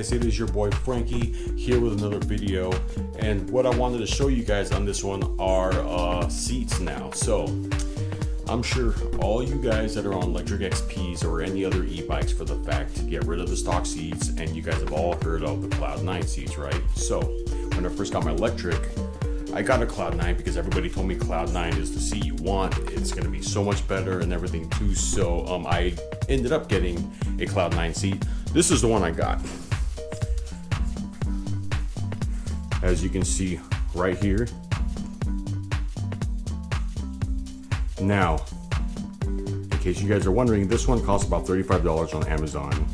guys, it is your boy Frankie here with another video, and what I wanted to show you guys on this one are seats now. So I'm sure all you guys that are on electric XPs or any other e-bikes for the fact to get rid of the stock seats, and you guys have all heard of the Cloud 9 seats, right? So when I first got my electric, I got a Cloud 9 because everybody told me Cloud 9 is the seat you want. It's going to be so much better and everything too. So I ended up getting a Cloud 9 seat. This is the one I got. As you can see right here. Now, in case you guys are wondering, this one costs about $35 on Amazon.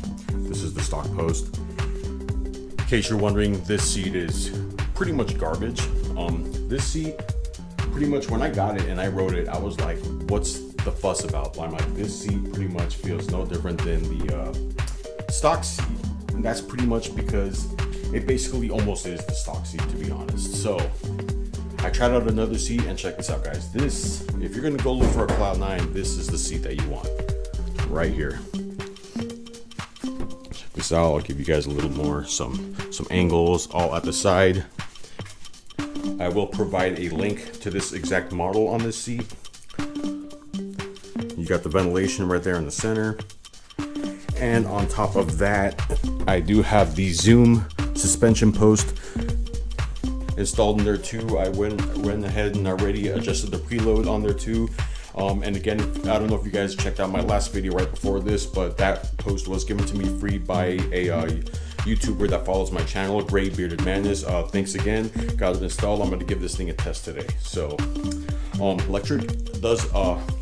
This is the stock post. In case you're wondering, this seat is pretty much garbage. This seat, pretty much when I got it and I rode it, I was like, what's the fuss about? I'm like, this seat pretty much feels no different than the stock seat. And that's pretty much because it basically almost is the stock seat, to be honest. So I tried out another seat, and check this out, guys. This, if you're gonna go look for a Cloud 9, this is the seat that you want, right here. Check this out. I'll give you guys a little more, some angles all at the side. I will provide a link to this exact model on this seat. You got the ventilation right there in the center. And on top of that, I do have the Zoom suspension post installed in there too. I went ahead and already adjusted the preload on there too. And again, I don't know if you guys checked out my last video right before this, but that post was given to me free by a YouTuber that follows my channel, Gray Bearded Madness. Thanks again. Got it installed. I'm going to give this thing a test today. So Electric does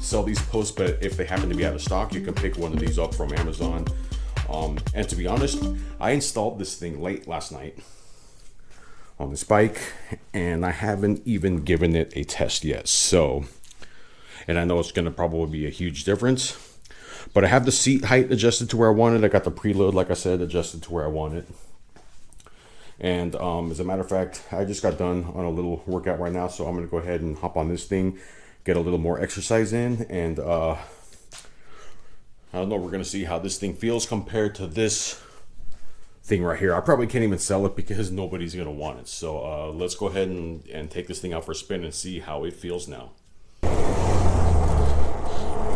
sell these posts, but if they happen to be out of stock, you can pick one of these up from Amazon. And to be honest, I installed this thing late last night on this bike, and I haven't even given it a test yet. So, and I know it's going to probably be a huge difference, but I have the seat height adjusted to where I want it. I got the preload, like I said, adjusted to where I want it. And as a matter of fact, I just got done on a little workout right now, so I'm going to go ahead and hop on this thing, get a little more exercise in, and I don't know, we're going to see how this thing feels compared to this thing right here. I probably can't even sell it because nobody's going to want it. So let's go ahead and take this thing out for a spin and see how it feels now.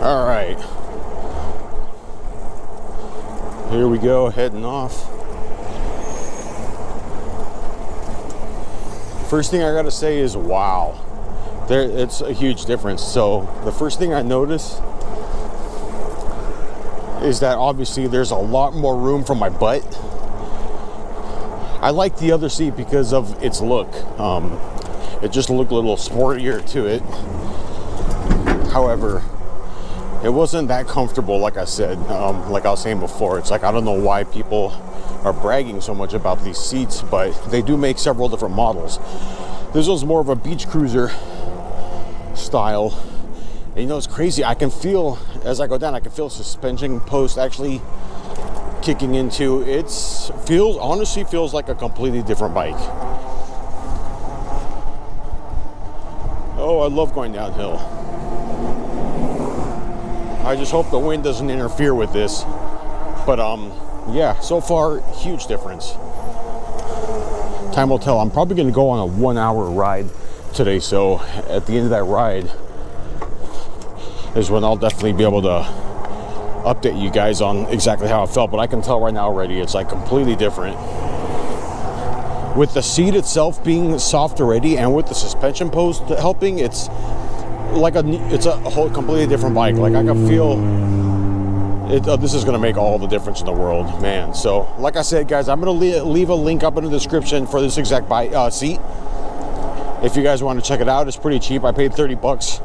All right. Here we go, heading off. First thing I gotta say is, wow, it's a huge difference. So the first thing I notice is that obviously there's a lot more room for my butt. I like the other seat because of its look. It just looked a little sportier to it. However, it wasn't that comfortable, like I said. Like I was saying before, it's like, I don't know why people are bragging so much about these seats, but they do make several different models. This one's more of a beach cruiser style. And you know, it's crazy. I can feel, as I go down, I can feel suspension post actually kicking into. Honestly feels like a completely different bike. Oh, I love going downhill. I just hope the wind doesn't interfere with this. But yeah, so far, huge difference. Time will tell. I'm probably going to go on a 1 hour ride today, so at the end of that ride is when I'll definitely be able to update you guys on exactly how it felt. But I can tell right now already, it's like completely different. With the seat itself being soft already, and with the suspension post helping, it's like it's a whole completely different bike. Like I can feel it, this is going to make all the difference in the world, man. So like I said, guys, I'm going to leave a link up in the description for this exact seat. If you guys want to check it out, it's pretty cheap. I paid 30 bucks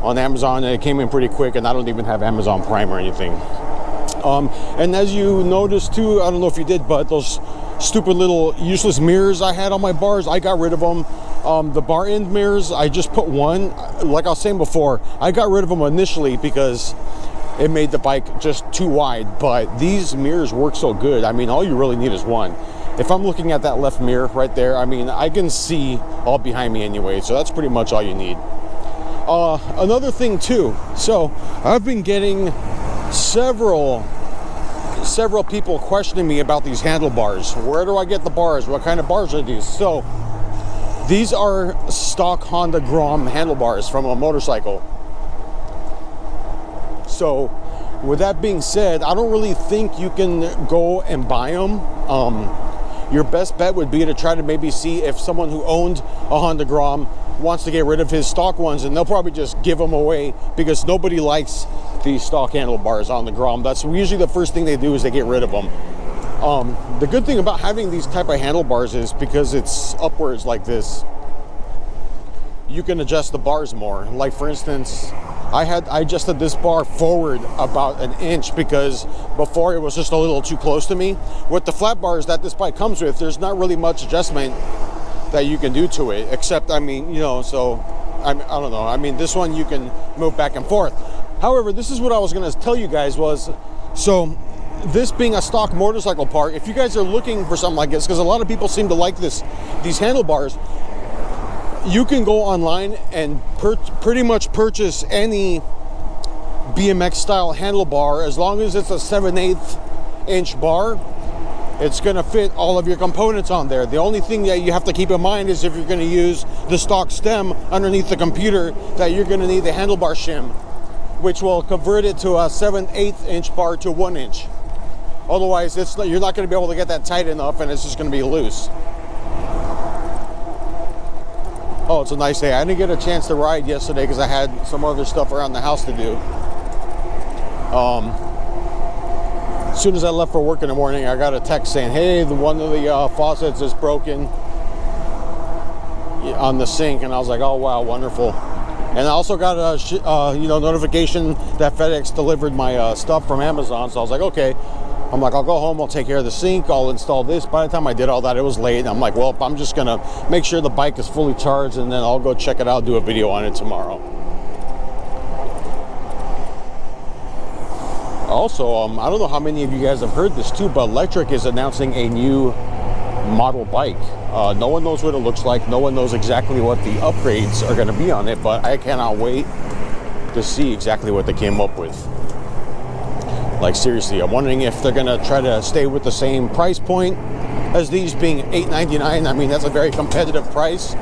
on Amazon, and it came in pretty quick, and I don't even have Amazon Prime or anything. And as you noticed too, I don't know if you did, but those stupid little useless mirrors I had on my bars, I got rid of them. The bar end mirrors, I just put one. Like I was saying before, I got rid of them initially because it made the bike just too wide, but these mirrors work so good. I mean, all you really need is one. If I'm looking at that left mirror right there, I mean, I can see all behind me anyway, so that's pretty much all you need. Another thing too, so I've been getting several several people questioning me about these handlebars. Where do I get the bars? What kind of bars are these? So these are stock Honda Grom handlebars from a motorcycle. So with that being said, I don't really think you can go and buy them. Your best bet would be to try to maybe see if someone who owned a Honda Grom wants to get rid of his stock ones, and they'll probably just give them away because nobody likes these stock handlebars on the Grom. That's usually the first thing they do, is they get rid of them. The good thing about having these type of handlebars is because it's upwards like this, you can adjust the bars more. Like for instance, I adjusted this bar forward about an inch because before it was just a little too close to me. With the flat bars that this bike comes with, there's not really much adjustment that you can do to it, except, I mean, you know, so I don't know. I mean, this one you can move back and forth. However, this is what I was going to tell you guys was, so this being a stock motorcycle part, if you guys are looking for something like this, because a lot of people seem to like these handlebars, you can go online and pretty much purchase any BMX style handlebar. As long as it's a 7/8 inch bar, it's going to fit all of your components on there. The only thing that you have to keep in mind is if you're going to use the stock stem underneath the computer, that you're going to need the handlebar shim, which will convert it to a 7/8 inch bar to 1 inch. Otherwise, you're not going to be able to get that tight enough, and it's just going to be loose. Oh, it's a nice day. I didn't get a chance to ride yesterday because I had some other stuff around the house to do. As soon as I left for work in the morning, I got a text saying, hey, one of the faucets is broken on the sink. And I was like, oh, wow, wonderful. And I also got a notification that FedEx delivered my stuff from Amazon. So I was like, okay. I'm like, I'll go home, I'll take care of the sink, I'll install this. By the time I did all that, it was late. And I'm like, well, I'm just gonna make sure the bike is fully charged, and then I'll go check it out, do a video on it tomorrow. Also, I don't know how many of you guys have heard this too, but Electric is announcing a new model bike. No one knows what it looks like. No one knows exactly what the upgrades are gonna be on it, but I cannot wait to see exactly what they came up with. Like seriously, I'm wondering if they're gonna try to stay with the same price point as these, being $899. I mean, that's a very competitive price.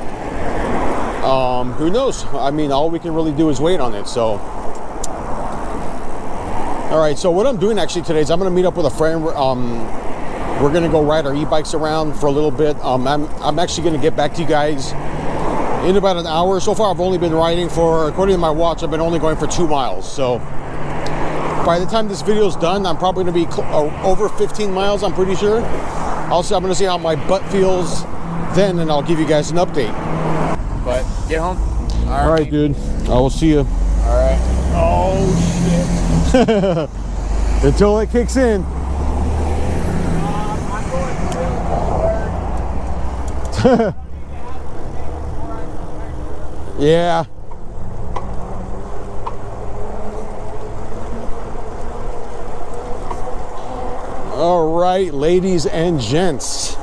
Who knows? I mean, all we can really do is wait on it. So, all right. So what I'm doing actually today is I'm gonna meet up with a friend. We're gonna go ride our e-bikes around for a little bit. I'm actually gonna get back to you guys in about an hour. So far, I've only been riding for, according to my watch, I've been only going for 2 miles. So by the time this video is done, I'm probably going to be over 15 miles, I'm pretty sure. Also, I'm going to see how my butt feels then, and I'll give you guys an update. But get home. All right, dude. I will see you. All right. Oh, shit. Until it kicks in. Yeah. All right, ladies and gents.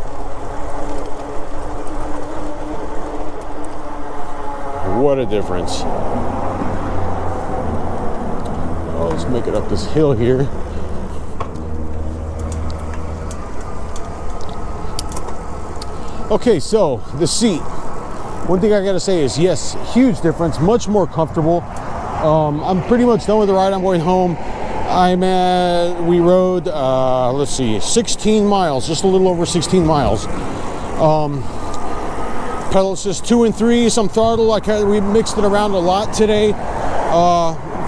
What a difference. Oh, let's make it up this hill here. Okay, so the seat. One thing I gotta say is, yes, huge difference, much more comfortable. I'm pretty much done with the ride. I'm going home. We rode, let's see, 16 miles, just a little over 16 miles. Pedal assist 2 and 3, some throttle. We mixed it around a lot today.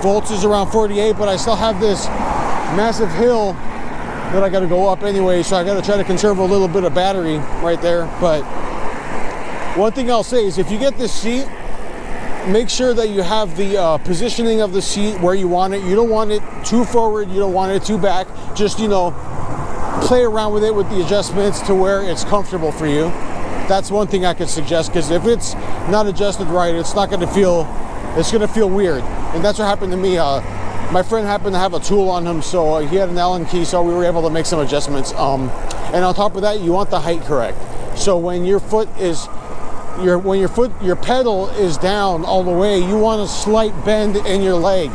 Volts is around 48, but I still have this massive hill that I got to go up anyway, so I got to try to conserve a little bit of battery right there. But one thing I'll say is, if you get this seat, make sure that you have the positioning of the seat where you want it. You don't want it too forward, you don't want it too back. Just, play around with it with the adjustments to where it's comfortable for you. That's one thing I could suggest, because if it's not adjusted right, it's going to feel weird. And that's what happened to me. My friend happened to have a tool on him, so he had an Allen key, so we were able to make some adjustments. And on top of that, you want the height correct. So when your pedal is down all the way, you want a slight bend in your leg.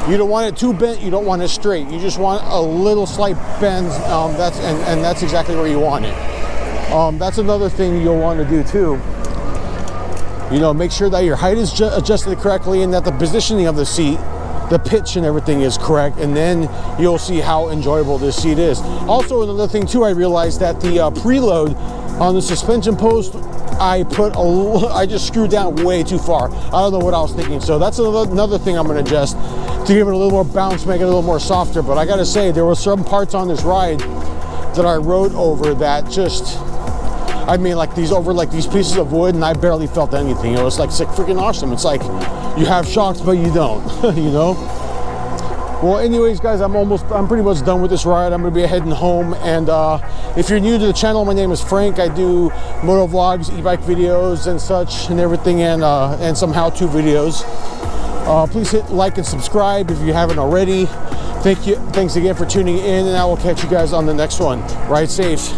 You don't want it too bent, you don't want it straight. You just want a little slight bend, that's exactly where you want it. That's another thing you'll want to do too. You know, make sure that your height is adjusted correctly and that the positioning of the seat, the pitch and everything is correct, and then you'll see how enjoyable this seat is. Also, another thing too, I realized that the preload on the suspension post, I just screwed down way too far. I don't know what I was thinking. So that's another thing I'm going to adjust to give it a little more bounce, make it a little more softer. But I got to say, there were some parts on this ride that I rode over that just, I mean, like these pieces of wood, and I barely felt anything. It was like freaking awesome. It's like you have shocks, but you don't, you know? Well, anyways, guys, I'm pretty much done with this ride. I'm gonna be heading home. And if you're new to the channel, my name is Frank. I do moto vlogs, e-bike videos and such and everything, and some how-to videos. Please hit like and subscribe if you haven't already. Thanks again for tuning in, and I will catch you guys on the next one. Ride safe.